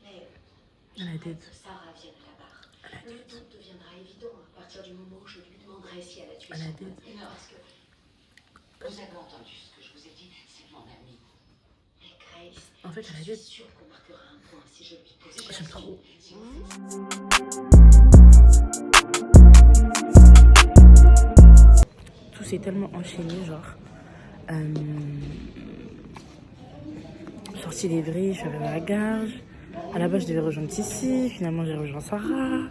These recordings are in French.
Mais À la tête. Sarah vienne à la barre. Le doute deviendra évident à partir du moment où je lui demanderai si elle a tué À la son tête. père. Non, parce que vous avez entendu ce que je vous ai dit, c'est mon ami. Mais Grace, En fait, à la je suis tête. sûre qu'on marquera un point si je lui pose J'aime trop. Si vous faites... Tout s'est tellement enchaîné, genre. Sortie d'Evry, je suis arrivée à la gare. À la base, je devais rejoindre Tissi. Finalement, j'ai rejoint Sarah.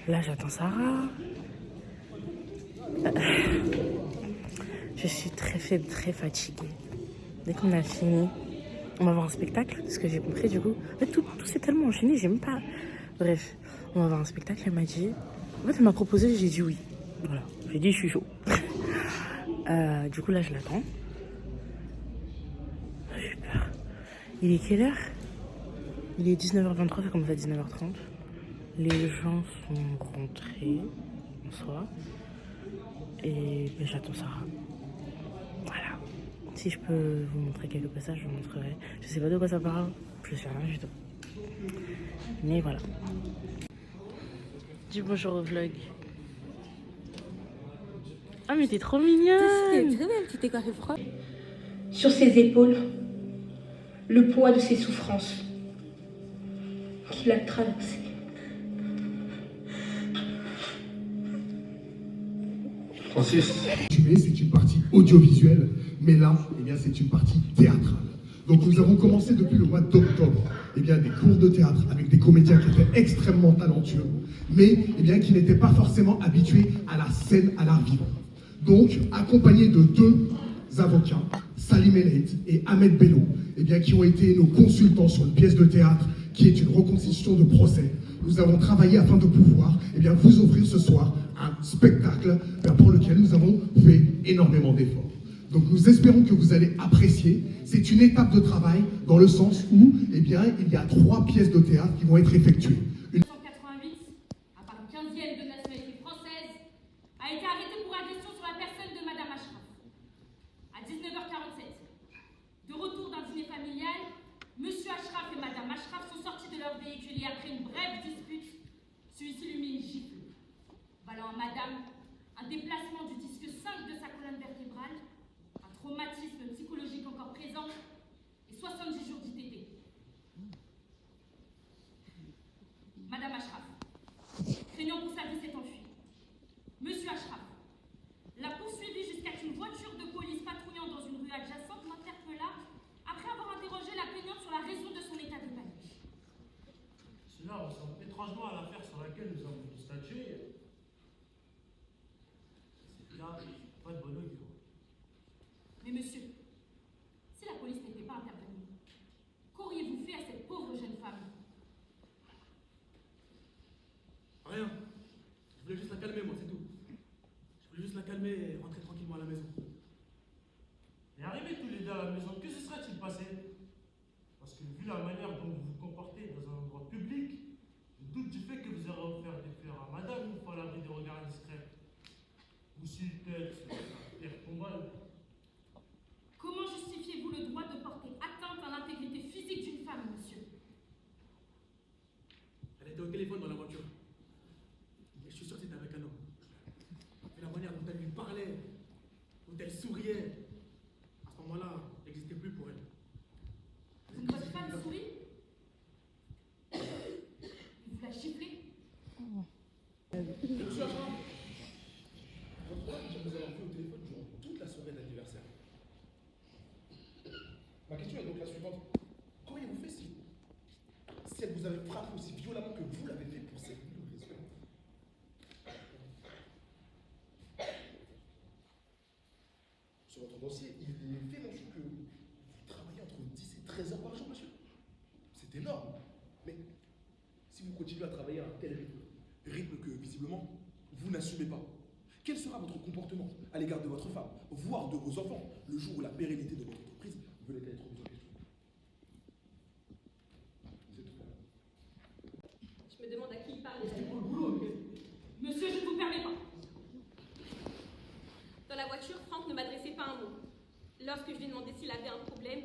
Là, j'attends Sarah. Je suis très faible, très fatiguée. Dès qu'on a fini, on va voir un spectacle, ce que j'ai compris du coup. En fait, tout s'est tellement enchaîné, j'ai même pas... Bref, on va voir un spectacle, elle m'a dit... En fait, elle m'a proposé, j'ai dit oui. Voilà, j'ai dit je suis chaud. Du coup, là, je l'attends. J'ai peur. Il est quelle heure? Il est 19h23, ça commence à 19h30. Les gens sont rentrés, en soi. Et ben, j'attends Sarah. Voilà. Si je peux vous montrer quelques passages, je vous montrerai. Je sais pas de quoi ça parle, je sais rien du tout. Mais voilà. Dis bonjour au vlog. Ah mais t'es trop mignonne. T'es très belle, tu t'es coiffée froid. Sur ses épaules, le poids de ses souffrances qu'il a traversées. Francis. C'est une partie audiovisuelle, mais là, eh bien, c'est une partie théâtrale. Donc nous avons commencé depuis le mois d'octobre des cours de théâtre avec des comédiens qui étaient extrêmement talentueux, mais qui n'étaient pas forcément habitués à la scène, à l'art vivant. Donc, accompagnés de deux avocats, Salim Eleit et Ahmed Bello, qui ont été nos consultants sur une pièce de théâtre qui est une reconstitution de procès. Nous avons travaillé afin de pouvoir vous offrir ce soir un spectacle pour lequel nous avons fait énormément d'efforts. Donc nous espérons que vous allez apprécier. C'est une étape de travail dans le sens où il y a 3 pièces de théâtre qui vont être effectuées. 1988, un parmi 15e de nationalité française, a été arrêté pour agression sur la personne de Madame Ashraf. À 19h47, de retour d'un dîner familial, Monsieur Ashraf et Madame Ashraf sont sortis de leur véhicule et après une brève dispute, celui-ci lui mit une gifle. Valant à Madame un déplacement du disque 5 de sa colonne vertébrale, un traumatisme psychologique encore présent et 70 jours d'ITT. Madame Ashraf, craignant pour sa vie, s'est enfuie. Monsieur Ashraf l'a poursuivi jusqu'à qu'une voiture de police patrouillant dans une rue adjacente l'interpella après avoir interrogé la plaignante sur la raison de son état de panique. Cela ressemble étrangement à l'affaire sur laquelle nous avons statué. C'est là pas de bon augure. Mais monsieur, si la police n'était pas intervenue, qu'auriez-vous fait à cette pauvre jeune femme? Rien. Je voulais juste la calmer, moi, c'est tout. Je voulais juste la calmer et rentrer tranquillement à la maison. Et arrivés tous les deux à la maison, que se serait-il passé? Parce que vu la manière dont vous vous comportez dans un endroit public, je doute du fait que vous aurez offert des fleurs à madame une fois à l'abri des regards indiscrets. Ou si peut-être pire tombale. Comment justifiez-vous le droit de porter atteinte à l'intégrité physique d'une femme, monsieur? Elle était au téléphone dans la voiture. Et je suis sûr que c'était avec un homme. Et la manière dont elle lui parlait, dont elle souriait, à ce moment-là, n'existait plus pour elle. Donc votre femme sourit? Il vous l'a giflé? Je vous ai vu au téléphone durant toute la soirée d'anniversaire. Ma question est donc la suivante. Qu'auriez-vous fait si elle vous avait frappé aussi violemment que vous l'avez fait pour cette raison? Sur votre dossier, il est fait mention que vous travaillez entre 10 et 13 heures par jour, monsieur. C'est énorme. Mais si vous continuez à travailler à un tel rythme que visiblement vous n'assumez pas, quel sera votre comportement à l'égard de votre femme, voire de vos enfants, le jour où la pérennité de votre entreprise venait à être mise en question? Vous êtes tout à l'heure. Je me demande à qui il parle. C'était pour le boulot, mais... Monsieur, je ne vous permets pas. Dans la voiture, Franck ne m'adressait pas un mot. Lorsque je lui ai demandé s'il avait un problème,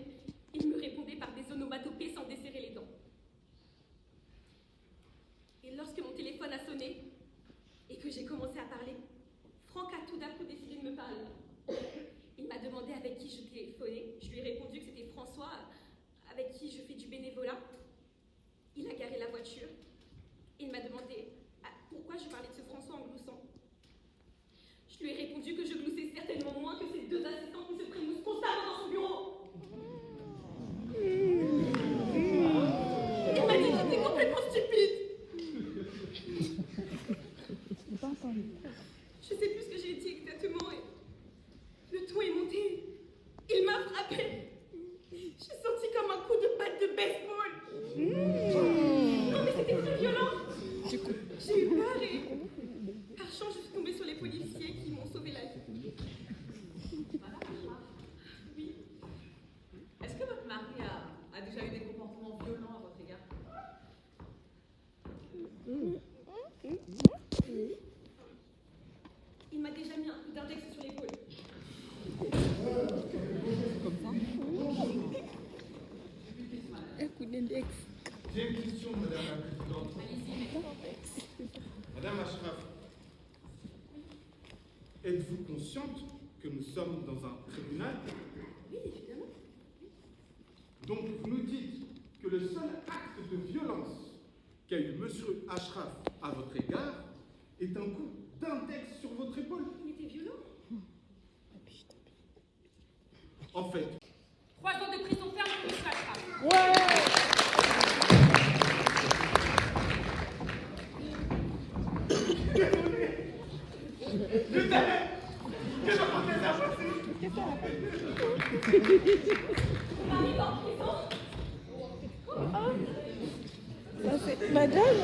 J'ai une question, Madame la Présidente. Madame Ashraf, êtes-vous consciente que nous sommes dans un tribunal? Oui, évidemment. Donc vous nous dites que le seul acte de violence qu'a eu Monsieur Ashraf à votre égard est un coup d'index sur votre épaule? Il était violent. En fait, 3 ans de prison ferme pour M. Ashraf.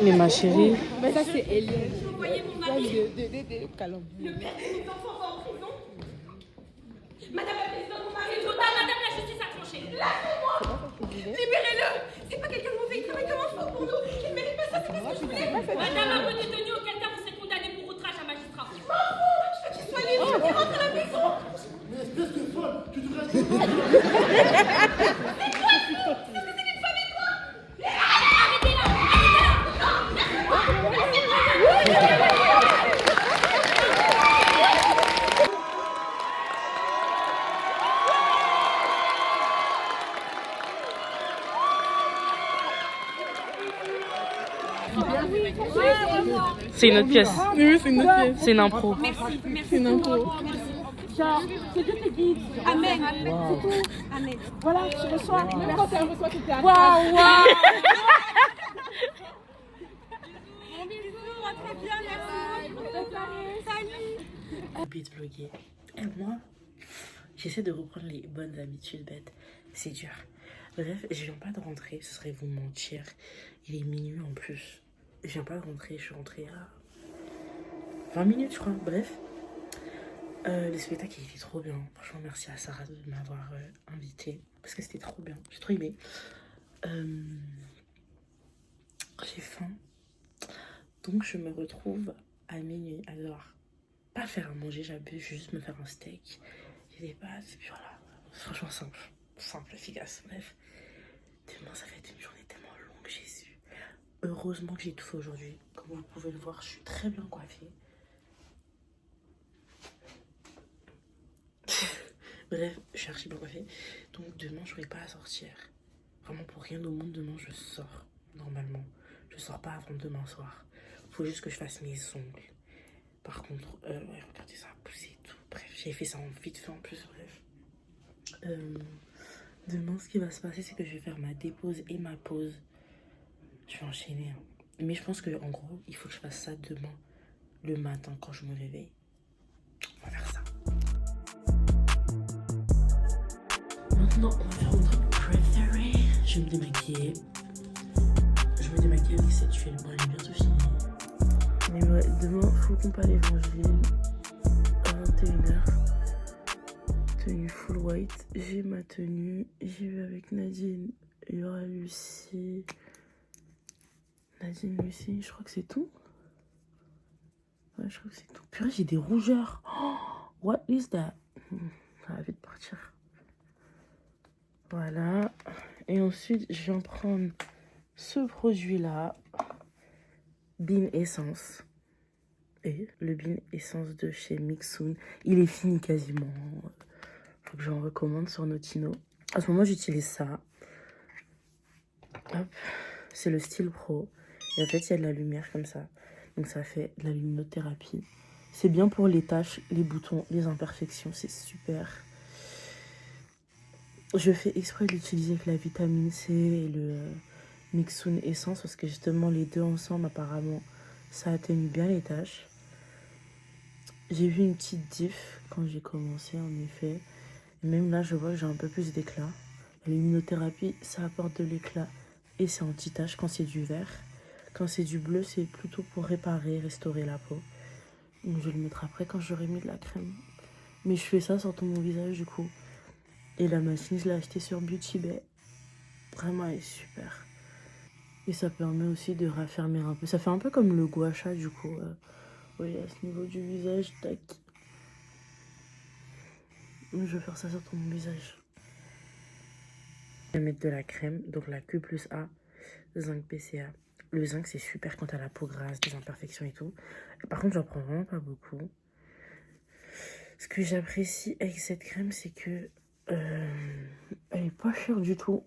Mais ma chérie, Ça, c'est Eliane. Vous voyez mon mari, Calme. le père de mes enfants va en prison. Madame la présidente, mon mari est trop tard, madame la justice a tranché. Lâchez-moi! Libérez-le! C'est pas quelqu'un de mauvais, il travaille comme un fou pour nous. Il ne mérite pas ça, c'est pas ce que je voulais. Madame a peu détenu, auquel cas vous serez condamné pour outrage à magistrat. Je veux qu'il soit libre, je veux qu'il rentre à la maison. mais espèce de folle, tu devrais... c'est une autre pièce. Oui, c'est une autre pièce. C'est une impro. C'est une impro. Amen. C'est tout. Amen. Voilà, tu reçois. Même quand elle reçoit, c'était à Waouh, waouh. Bon bisous, à très bien, merci. Salut. Beat bloguer. Et moi, j'essaie de reprendre les bonnes habitudes bêtes. C'est dur. Bref, je viens pas de rentrer, ce serait vous mentir. Il est minuit en plus. Je viens pas de rentrer, je suis rentrée à 20 minutes, je crois. Bref. Le spectacle, il était trop bien. Franchement, merci à Sarah de m'avoir invité. Parce que c'était trop bien. J'ai trop aimé. J'ai faim. Donc, je me retrouve à minuit. Alors, pas faire à manger, j'abuse, juste me faire un steak. J'ai des pâtes, et puis voilà. Franchement, simple. Simple, efficace. Bref. Demain, ça va être une journée tellement longue, Jésus. Heureusement que j'ai tout fait aujourd'hui. Comme vous pouvez le voir, je suis très bien coiffée. Bref, je suis archi bien coiffée. Donc demain, je n'aurai pas à sortir. Vraiment, pour rien au monde, demain, je sors. Normalement. Je sors pas avant demain soir. Faut juste que je fasse mes ongles. Par contre, ouais, regardez ça, pousser et tout. Bref, j'ai fait ça en vite fait en plus, bref. Demain, ce qui va se passer, c'est que je vais faire ma dépose et ma pause. Je vais enchaîner. Hein. Mais je pense que en gros, il faut que je fasse ça demain, le matin, quand je me réveille. On va faire ça. Maintenant, on va faire notre préféré. Je vais me démaquiller. Je me démaquille avec cette huile. Bon, elle est bientôt finie. Mais ouais, demain, faut qu'on parle l'évangile à 21h. Tenue full white. J'ai ma tenue. J'y vais avec Nadine. Il y aura Lucie. Nadine, Lucie, je crois que c'est tout. Ouais, je crois que c'est tout. Purée, j'ai des rougeurs. Oh, what is that? Ça va vite partir. Voilà. Et ensuite, je viens prendre ce produit-là. Bean Essence. Et le Bean Essence de chez Mixun. Il est fini quasiment. Faut que j'en recommande sur Notino. À ce moment, j'utilise ça. Hop. C'est le Style Pro. Et en fait, il y a de la lumière comme ça. Donc ça fait de la luminothérapie. C'est bien pour les taches, les boutons, les imperfections. C'est super. Je fais exprès de l'utiliser avec la vitamine C et le Mixun Essence. Parce que justement, les deux ensemble, apparemment, ça atténue bien les taches. J'ai vu une petite diff quand j'ai commencé, en effet. Et même là, je vois que j'ai un peu plus d'éclat. La luminothérapie, ça apporte de l'éclat. Et c'est anti-tache quand c'est du vert. Quand c'est du bleu, c'est plutôt pour réparer, restaurer la peau. Donc je vais le mettre après quand j'aurai mis de la crème. Mais je fais ça sur tout mon visage du coup. Et la machine, je l'ai achetée sur Beauty Bay. Vraiment, elle est super. Et ça permet aussi de raffermir un peu. Ça fait un peu comme le gua sha du coup. Oui, à ce niveau du visage, tac. Je vais faire ça sur tout mon visage. Je vais mettre de la crème, donc la Q+A. zinc PCA. Le zinc, c'est super quand t'as la peau grasse, des imperfections et tout. Par contre, j'en prends vraiment pas beaucoup. Ce que j'apprécie avec cette crème, c'est que elle est pas chère du tout.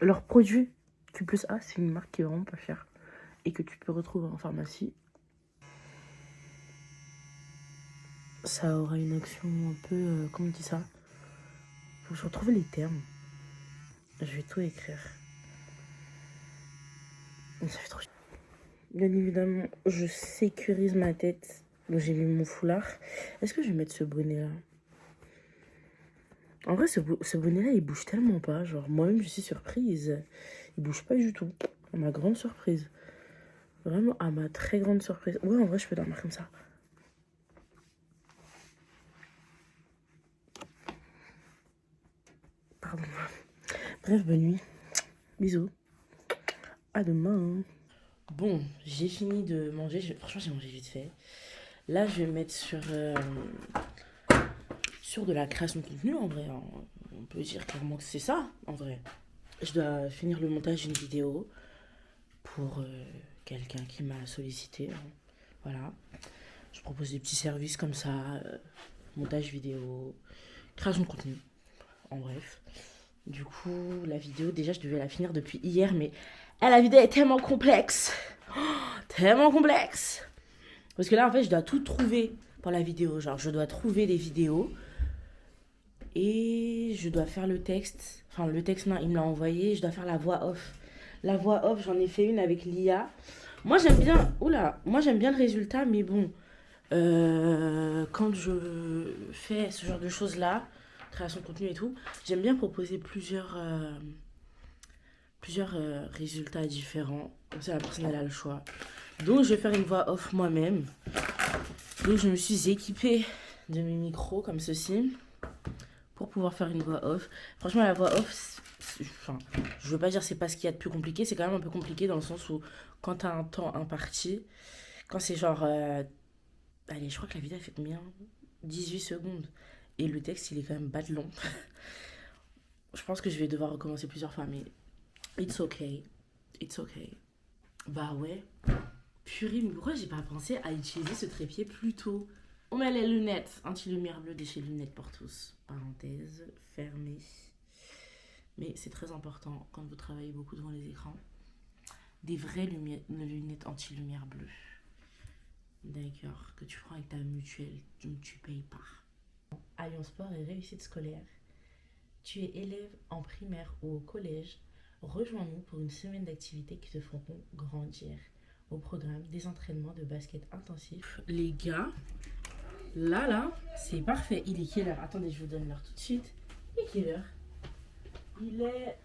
Leur produit Q+A, c'est une marque qui est vraiment pas chère et que tu peux retrouver en pharmacie. Ça aura une action un peu... comment on dit ça? Faut que je retrouve les termes. Je vais tout écrire. Ça fait trop... Bien évidemment, je sécurise ma tête. Donc j'ai mis mon foulard. Est-ce que je vais mettre ce bonnet-là? En vrai, ce bonnet-là, il bouge tellement pas. Genre, moi-même, je suis surprise. Il bouge pas du tout. À ma grande surprise. Vraiment, à ma très grande surprise. Ouais, en vrai, je peux dormir comme ça. Pardon. Bref, bonne nuit. Bisous. À demain. Bon, j'ai fini de manger. Franchement, j'ai mangé vite fait. Là, je vais mettre sur de la création de contenu, en vrai. Hein. On peut dire clairement que c'est ça, en vrai. Je dois finir le montage d'une vidéo pour quelqu'un qui m'a sollicité. Hein. Voilà. Je propose des petits services comme ça. Montage vidéo, création de contenu. En bref. Du coup, la vidéo, déjà, je devais la finir depuis hier, mais la vidéo est tellement complexe. Tellement complexe. Parce que là, en fait, je dois tout trouver pour la vidéo. Genre, je dois trouver des vidéos et je dois faire le texte. Enfin, le texte, non, il me l'a envoyé. Je dois faire la voix off. La voix off, j'en ai fait une avec l'IA. Moi, j'aime bien... Oula, moi, j'aime bien le résultat, mais bon... quand je fais ce genre de choses-là, création de contenu et tout, j'aime bien proposer plusieurs résultats différents. Comme ça, la personne, elle a le choix. Donc, je vais faire une voix off moi-même. Donc, je me suis équipée de mes micros comme ceci pour pouvoir faire une voix off. Franchement, la voix off, enfin, je veux pas dire c'est pas ce qu'il y a de plus compliqué. C'est quand même un peu compliqué dans le sens où quand tu as un temps imparti, quand c'est genre... allez, je crois que la vidéo, elle fait combien? 18 secondes. Et le texte, il est quand même bad long. Je pense que je vais devoir recommencer plusieurs fois, mais... It's okay. It's okay. Bah ouais. Purée, mais pourquoi j'ai pas pensé à utiliser ce trépied plus tôt? On met les lunettes. Anti-lumière bleue de chez Lunettes pour tous. Parenthèse fermée. Mais c'est très important quand vous travaillez beaucoup devant les écrans. Des vraies lunettes anti-lumière bleue. D'accord. Que tu prends avec ta mutuelle. Donc tu payes pas. Alliance Sport et réussite scolaire. Tu es élève en primaire ou au collège. Rejoins-nous pour une semaine d'activités qui te feront grandir. Au programme des entraînements de basket intensif. Les gars, là, c'est parfait. Il est quelle heure? Attendez, je vous donne l'heure tout de suite. Il est quelle heure? Il est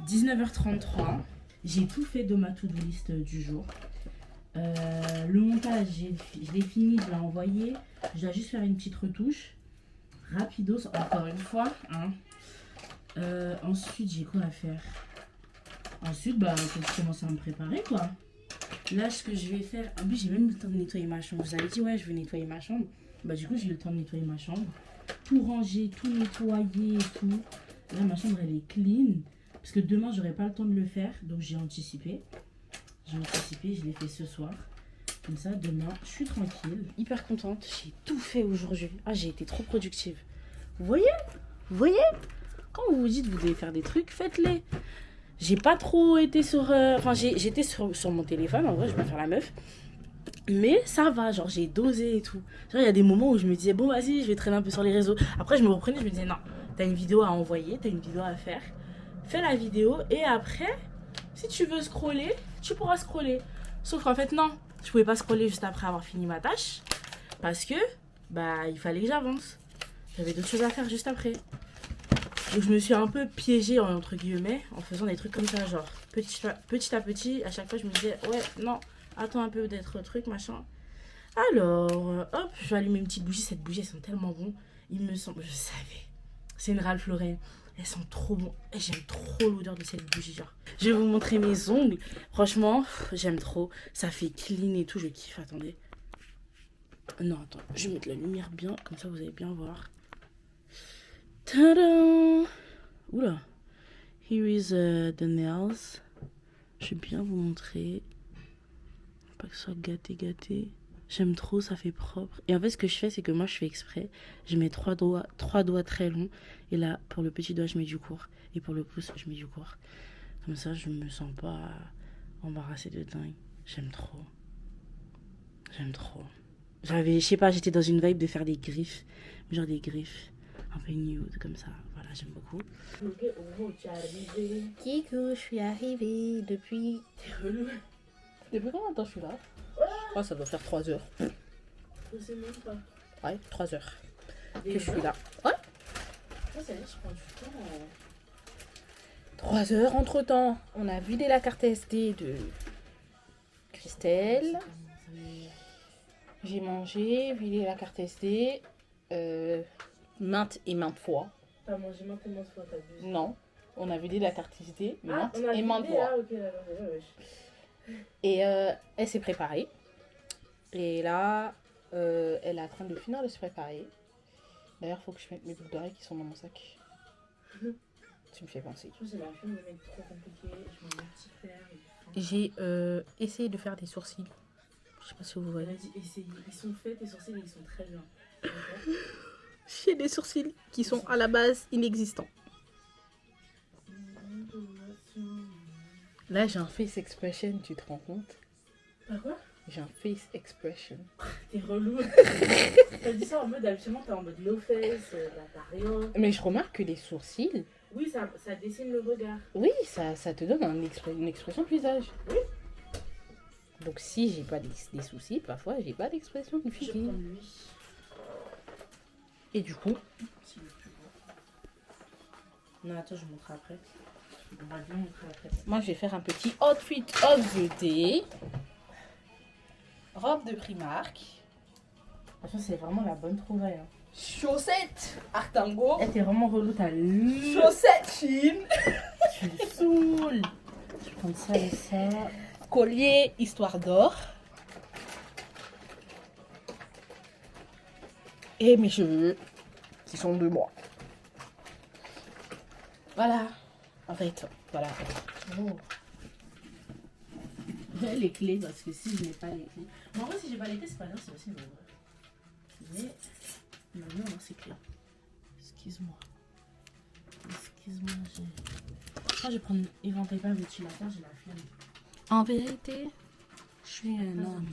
19h33. J'ai tout fait de ma to-do list du jour. Le montage, je l'ai fini, je l'ai envoyé. Je dois juste faire une petite retouche. Rapidos, encore une fois. Hein. Ensuite, j'ai quoi à faire? Ensuite, bah, faut que je commence à me préparer, quoi. Là, ce que je vais faire... En plus, j'ai même eu le temps de nettoyer ma chambre. Vous avez dit, ouais, je vais nettoyer ma chambre. Bah, du coup, j'ai eu le temps de nettoyer ma chambre. Tout ranger, tout nettoyer et tout. Là, ma chambre, elle est clean. Parce que demain, j'aurai pas le temps de le faire. Donc, j'ai anticipé. Je l'ai fait ce soir. Comme ça, demain, je suis tranquille. Hyper contente. J'ai tout fait aujourd'hui. Ah, j'ai été trop productive. Vous voyez? Vous voyez? Quand vous vous dites que vous devez faire des trucs, faites-les. J'ai pas trop été sur... Enfin, j'étais sur mon téléphone. En vrai, je vais pas faire la meuf. Mais ça va. Genre, j'ai dosé et tout. Genre, il y a des moments où je me disais, bon, vas-y, je vais traîner un peu sur les réseaux. Après, je me reprenais. Je me disais, non, t'as une vidéo à envoyer. T'as une vidéo à faire. Fais la vidéo. Et après, si tu veux scroller, tu pourras scroller. Sauf qu'en fait, non. Je pouvais pas scroller juste après avoir fini ma tâche. Parce que, bah, il fallait que j'avance. J'avais d'autres choses à faire juste après. Donc je me suis un peu piégée, entre guillemets, en faisant des trucs comme ça, genre petit à petit, à chaque fois je me disais, ouais, non, attends un peu d'être truc, machin. Alors, hop, je vais allumer une petite bougie. Cette bougie, elles sont tellement bonnes. Il me semble, je savais. C'est une Ralph Lauren. Elles sont trop bonnes. J'aime trop l'odeur de cette bougie, genre. Je vais vous montrer mes ongles. Franchement, j'aime trop. Ça fait clean et tout, je kiffe, attendez. Non, attends, je vais mettre la lumière bien, comme ça vous allez bien voir. Tadam! Oula, Here is the nails. Je vais bien vous montrer. Pas que ce soit gâté. J'aime trop, ça fait propre. Et en fait, ce que je fais, c'est que moi, je fais exprès. Je mets trois doigts très longs. Et là, pour le petit doigt, je mets du court. Et pour le pouce, je mets du court. Comme ça, je me sens pas embarrassée de dingue. J'aime trop. Je sais pas, j'étais dans une vibe de faire des griffes. Genre des griffes un peu nude, comme ça. Voilà, j'aime beaucoup. Kikou, je suis arrivée depuis... Depuis combien de temps je suis là? Je crois que ça doit faire 3 heures. Je sais même pas. Ouais, 3 heures. Que je suis là. Ouais. Ça veut dire que je prends du temps. 3 heures entre temps. On a vidé la carte SD de Christelle. J'ai mangé, vidé la carte SD maintes et maintes fois. T'as mangé maintes et maintes fois, t'as vu? Non, on a vidé la carte SD maintes et maintes fois. Ah, ok, et elle s'est préparée. Et là, elle est en train de finir de se préparer. D'ailleurs, il faut que je mette mes boucles d'oreilles qui sont dans mon sac. Tu me fais penser. J'ai la flemme de mettre trop compliqué. Je m'en multifère. J'ai essayé de faire des sourcils. Je sais pas si vous voyez. Ils sont faits, tes sourcils, et ils sont très bien. J'ai des sourcils qui sont à la base inexistants. Là, j'ai un face expression, tu te rends compte? T'as quoi? J'ai un face expression. T'es relou. T'as dit ça en mode, habituellement, t'es en mode low face, t'as rien. Mais je remarque que les sourcils... Oui, ça dessine le regard. Oui, ça te donne une expression de visage. Oui. Donc si j'ai pas des soucis, parfois j'ai pas d'expression de visage. Et du coup... Non, attends, je vous montre après. Moi, je vais faire un petit outfit of the day. Robe de Primark. Franchement, c'est vraiment la bonne trouvaille. Hein. Chaussettes Artango. Elle était vraiment relou, t'as chaussettes Chine. Tu me saoules. Je vais prendre ça et ça. Collier Histoire d'or. Et mes cheveux qui sont de moi. Voilà. En fait, voilà. Oh. Les clés, parce que si je n'ai pas les clés. Mais en vrai, si j'ai pas les clés, c'est pas grave, c'est aussi une vrai. Mais maintenant, c'est clés. Excuse-moi, je vais prendre éventer pas ventilateur, j'ai la flemme. En vérité, je suis un homme.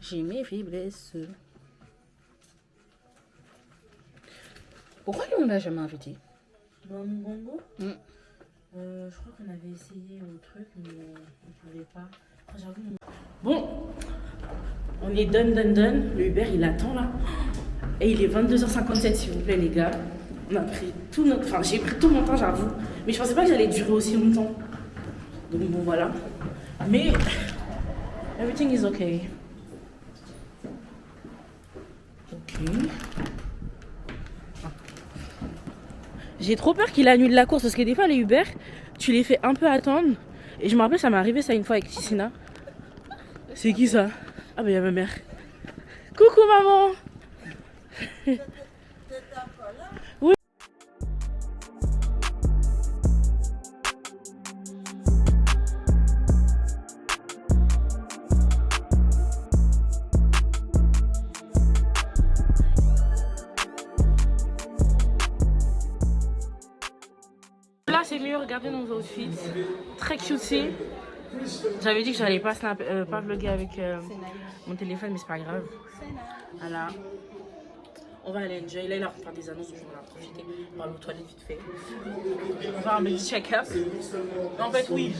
J'ai mes faiblesses. Pourquoi on l'a jamais invité? Dans mon bongo? Je crois qu'on avait essayé un truc, mais on pouvait pas. Bon, on est done. Le Uber, il attend là. Et il est 22h57, s'il vous plaît, les gars. On a pris tout notre... Enfin, j'ai pris tout mon temps, j'avoue. Mais je pensais pas que j'allais durer aussi longtemps. Donc bon, voilà. Mais... everything is okay. Ok. J'ai trop peur qu'il annule la course parce que des fois les Uber, tu les fais un peu attendre. Et je me rappelle, ça m'est arrivé ça une fois avec Tissina. C'est qui ça? Ah bah y'a ma mère. Coucou maman. Oui. Là c'est mieux, regardez nos outfits. Très cutesy. J'avais dit que j'allais pas vlogger avec mon téléphone, mais c'est pas grave. Voilà. On va aller enjoy. Là, il a faire des annonces, on va en profiter. On va aller aux toilettes vite fait. On va faire un petit check-up. En fait, oui.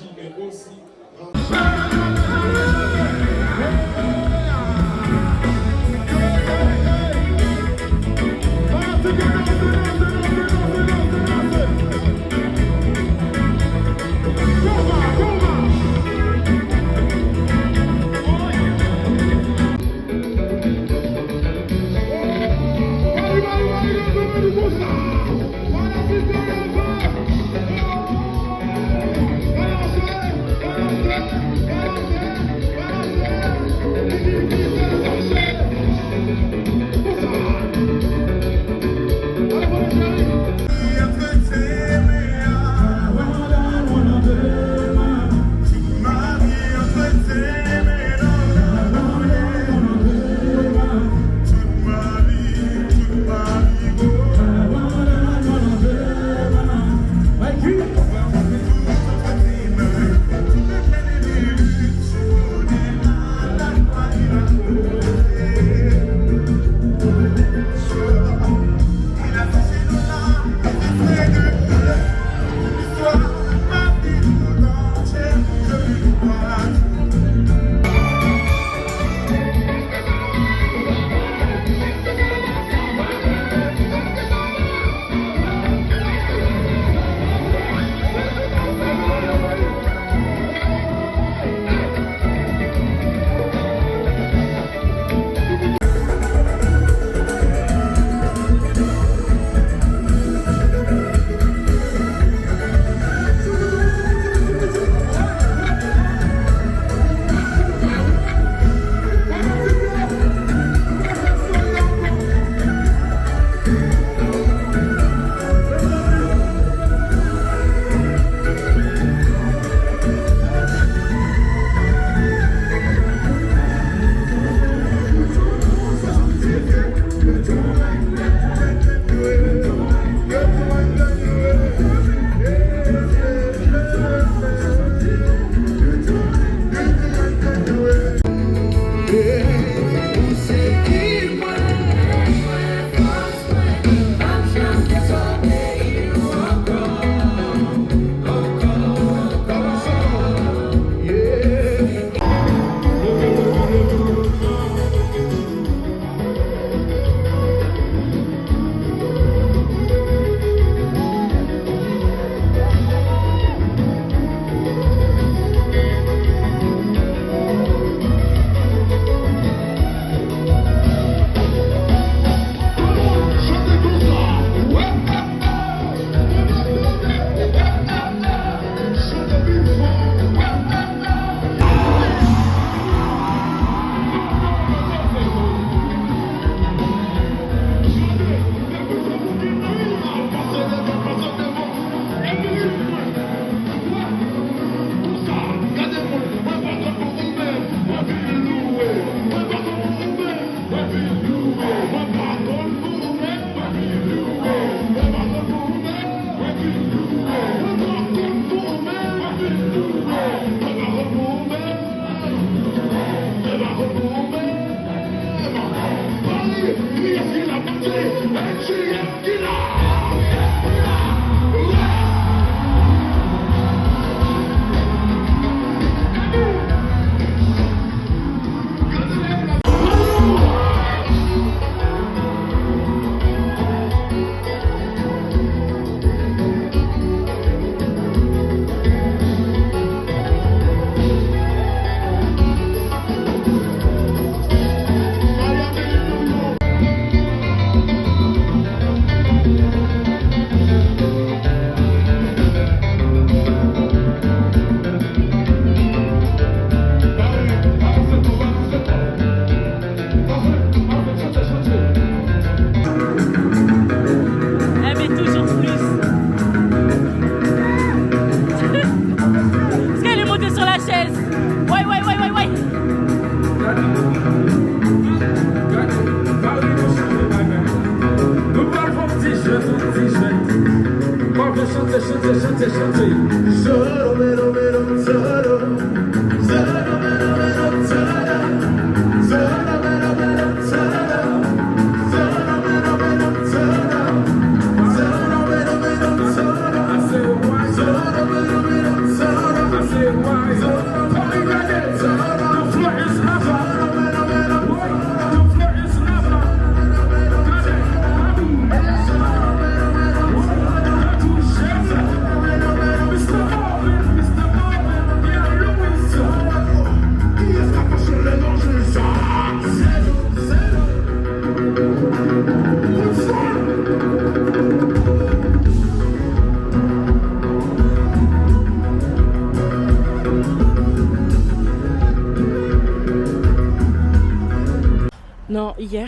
Non, hier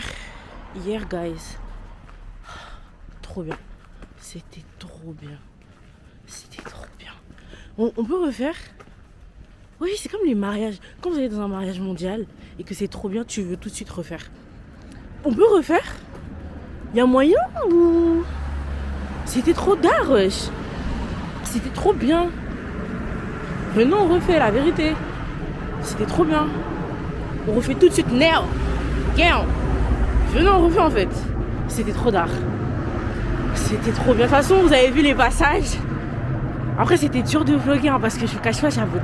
guys, trop bien, c'était trop bien, on peut refaire? Oui, c'est comme les mariages, quand vous allez dans un mariage mondial et que c'est trop bien, tu veux tout de suite refaire. On peut refaire? Il y a moyen ou... C'était trop d'art, wesh. C'était trop bien. Venons, on refait, la vérité. C'était trop bien. On refait tout de suite, now. Venons, on refait en fait. C'était trop d'art. C'était trop bien. De toute façon, vous avez vu les passages. Après, c'était dur de vlogger hein, parce que je vous cache pas, j'avoue.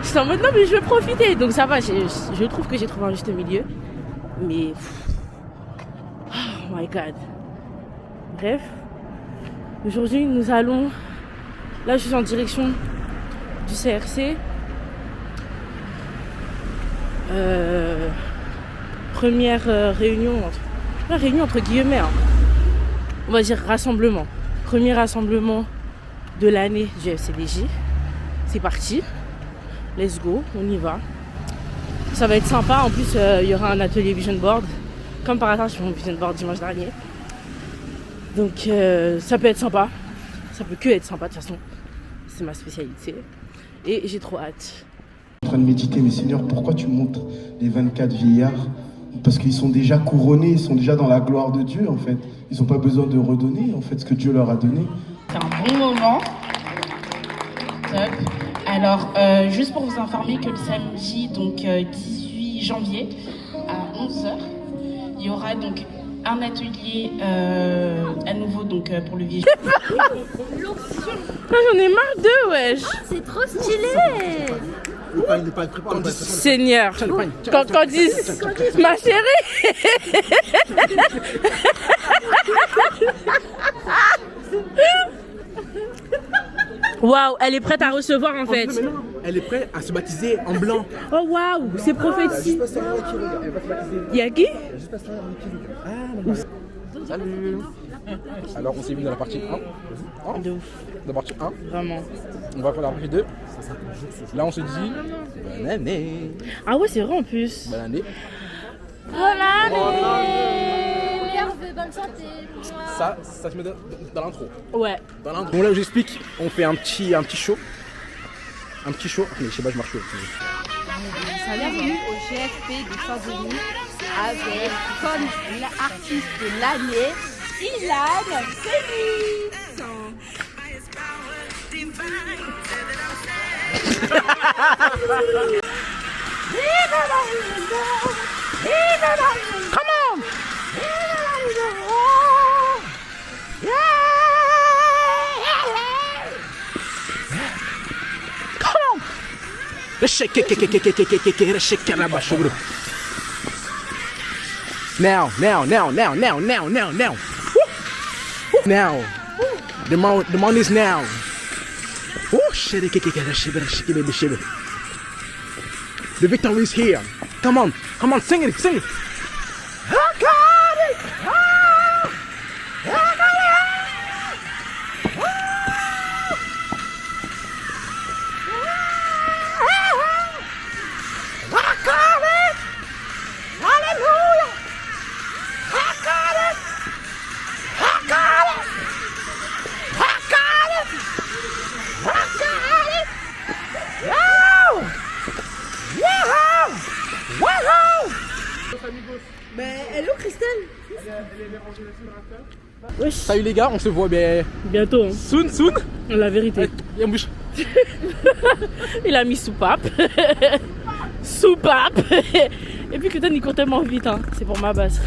J'étais en mode non, mais je veux profiter. Donc ça va, je trouve que j'ai trouvé un juste milieu. Mais. Oh my god. Bref. Aujourd'hui, nous allons. Là, je suis en direction du CRC. Première réunion entre guillemets, hein. On va dire rassemblement. Premier rassemblement de l'année du FCDJ. C'est parti. Let's go, on y va. Ça va être sympa. En plus, il y aura un atelier vision board. Comme par hasard, je fais mon vision board dimanche dernier. Donc, ça peut être sympa. Ça peut que être sympa de toute façon. C'est ma spécialité. Et j'ai trop hâte. En train de méditer, mais Seigneur, pourquoi tu montres les 24 vieillards? Parce qu'ils sont déjà couronnés, ils sont déjà dans la gloire de Dieu en fait. Ils n'ont pas besoin de redonner en fait ce que Dieu leur a donné. C'est un bon moment. Top. Alors, juste pour vous informer que le samedi, donc 18 janvier à 11h, il y aura donc un atelier à nouveau donc pour le vieux. J'en ai marre d'eux, wesh. C'est trop stylé. Seigneur, quand disent ma chérie. Waouh, elle est prête à recevoir en fait. Non, elle est prête à se baptiser en blanc. Oh waouh, c'est prophétique. Il y a qui? Salut. Alors on s'est vu dans la partie 1. De ouf. Dans la partie 1. Vraiment. On va faire la partie 2. Là on se dit bonne année. Ah ouais, c'est vrai en plus. Bonne année. Bonne année. Meilleurs vœux, bonne santé. Ça se met dans l'intro. Ouais. Dans l'intro. Donc là où j'explique, on fait un petit show. Un petit show. Mais je sais pas, je marche plus. Bienvenue au GFP des Champs-Élysées avec comme l'artiste de l'année, Ilan Phoenix. Come on! Now. Now. The moment is now. The victory is here. Come on, sing it. I got it. I got it. Hallelujah. I got it. Mais elle est où Christelle? Wesh. Salut les gars, on se voit bientôt. Hein. Soon. La vérité. Et en bouche. Il a mis soupape. Soupape. Et puis Clinton il court tellement vite, hein. C'est pour ma base.